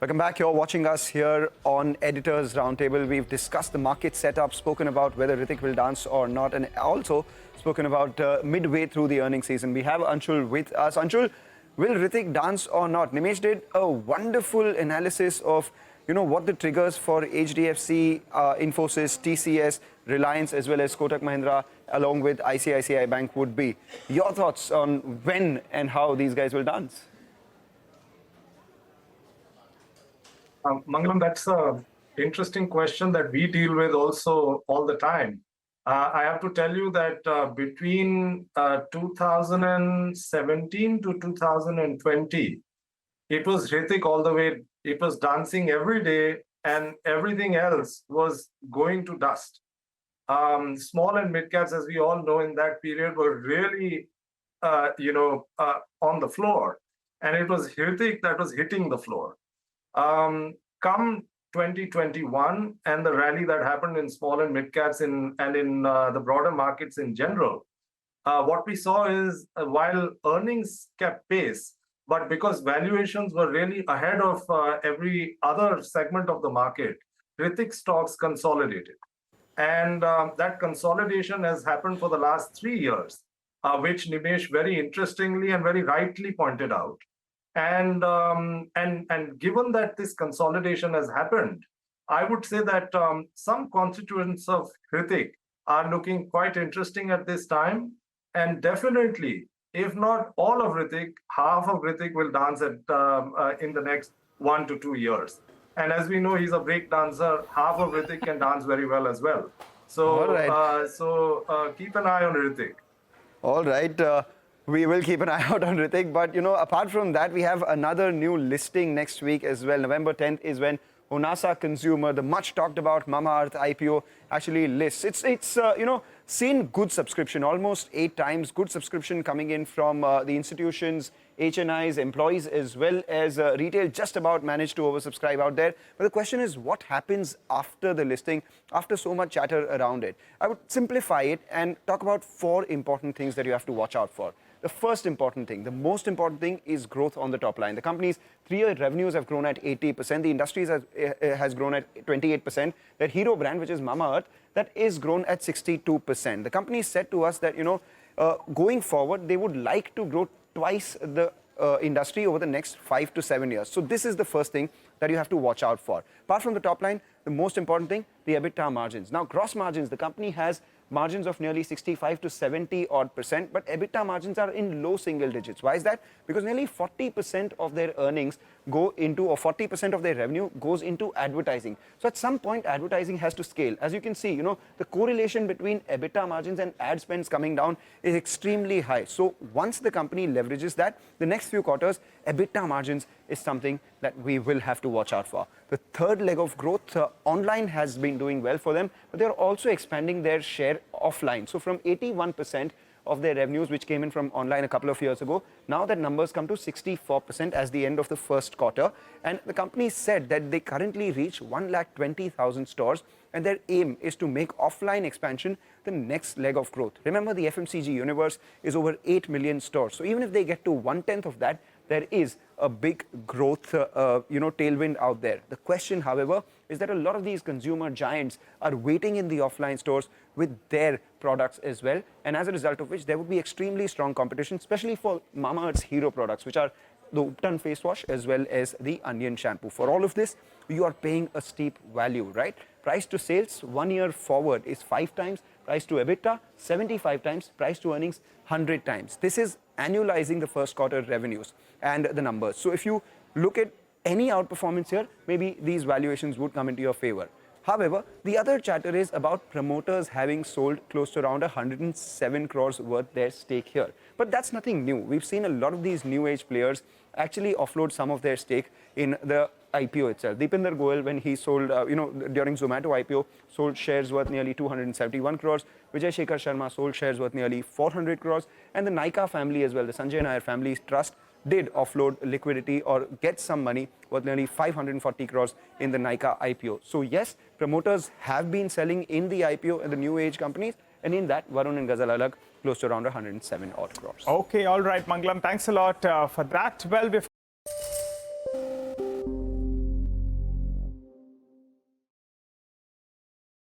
Welcome back. You're watching us here on Editors Roundtable. We've discussed the market setup, spoken about whether Hrithik will dance or not, and also spoken about midway through the earnings season. We have Anshul with us. Anshul, will Hrithik dance or not? Nimesh did a wonderful analysis of what the triggers for HDFC, Infosys, TCS, Reliance, as well as Kotak Mahindra, along with ICICI Bank would be. Your thoughts on when and how these guys will dance? Mangalam, that's an interesting question that we deal with also all the time. I have to tell you that between 2017 to 2020, it was Hrithik all the way. It was dancing every day, and everything else was going to dust. Small and mid caps, as we all know, in that period were really, on the floor, and it was Hrithik that was hitting the floor. Come 2021 and the rally that happened in small and mid caps and in the broader markets in general, what we saw is while earnings kept pace, but because valuations were really ahead of every other segment of the market, Hrithik stocks consolidated. And that consolidation has happened for the last 3 years, which Nimesh very interestingly and very rightly pointed out. And given that this consolidation has happened, I would say that some constituents of Hrithik are looking quite interesting at this time. And definitely, if not all of Hrithik, half of Hrithik will dance at in the next 1 to 2 years. And as we know, he's a break dancer. Half of Hrithik can dance very well as well. So, keep an eye on Hrithik. All right. We will keep an eye out on Hrithik. But, apart from that, we have another new listing next week as well. November 10th is when Honasa Consumer, the much talked about Mamaearth IPO, actually lists. It's seen good subscription, almost 8 times good subscription coming in from the institutions, HNIs, employees, as well as retail. Just about managed to oversubscribe out there. But the question is, what happens after the listing, after so much chatter around it? I would simplify it and talk about 4 important things that you have to watch out for. The first important thing, the most important thing, is growth on the top line. The company's 3-year revenues have grown at 80%. The industry has grown at 28%. That hero brand, which is Mamaearth, that is grown at 62%. The company said to us that, going forward, they would like to grow twice the industry over the next 5 to 7 years. So this is the first thing that you have to watch out for. Apart from the top line, the most important thing, the EBITDA margins. Now, gross margins, the company has margins of nearly 65 to 70 odd percent, but EBITDA margins are in low single digits. Why is that? Because nearly 40% of their earnings go into, or 40% of their revenue goes into advertising. So at some point, advertising has to scale. As you can see, the correlation between EBITDA margins and ad spends coming down is extremely high. So once the company leverages that, the next few quarters, EBITDA margins is something that we will have to watch out for. The third leg of growth, online has been doing well for them, but they're also expanding their share offline. So from 81% of their revenues, which came in from online a couple of years ago, now that numbers come to 64% as the end of the first quarter. And the company said that they currently reach 120,000 stores, and their aim is to make offline expansion the next leg of growth. Remember, the FMCG universe is over 8 million stores. So even if they get to 1/10 of that, there is a big growth, tailwind out there. The question, however, is that a lot of these consumer giants are waiting in the offline stores with their products as well, and as a result of which, there would be extremely strong competition, especially for Mamaearth's hero products, which are the Upton face wash as well as the onion shampoo. For all of this, you are paying a steep value, right? Price to sales 1 year forward is 5 times, price to EBITDA 75 times, price to earnings 100 times. This is annualizing the first quarter revenues and the numbers. So if you look at any outperformance here, maybe these valuations would come into your favor. However, the other chatter is about promoters having sold close to around 107 crores worth their stake here. But that's nothing new. We've seen a lot of these new age players actually offload some of their stake in the IPO itself. Deepinder Goyal, when he sold, during Zomato IPO, sold shares worth nearly 271 crores. Vijay Shekhar Sharma sold shares worth nearly 400 crores. And the Nykaa family as well, the Sanjay Nair family's trust, did offload liquidity or get some money worth nearly 540 crores in the Nykaa IPO. So yes, promoters have been selling in the IPO and the new age companies, and in that, Varun and Ghazal Alag close to around 107 odd crores. Okay, all right, Mangalam, thanks a lot for that. Well, we've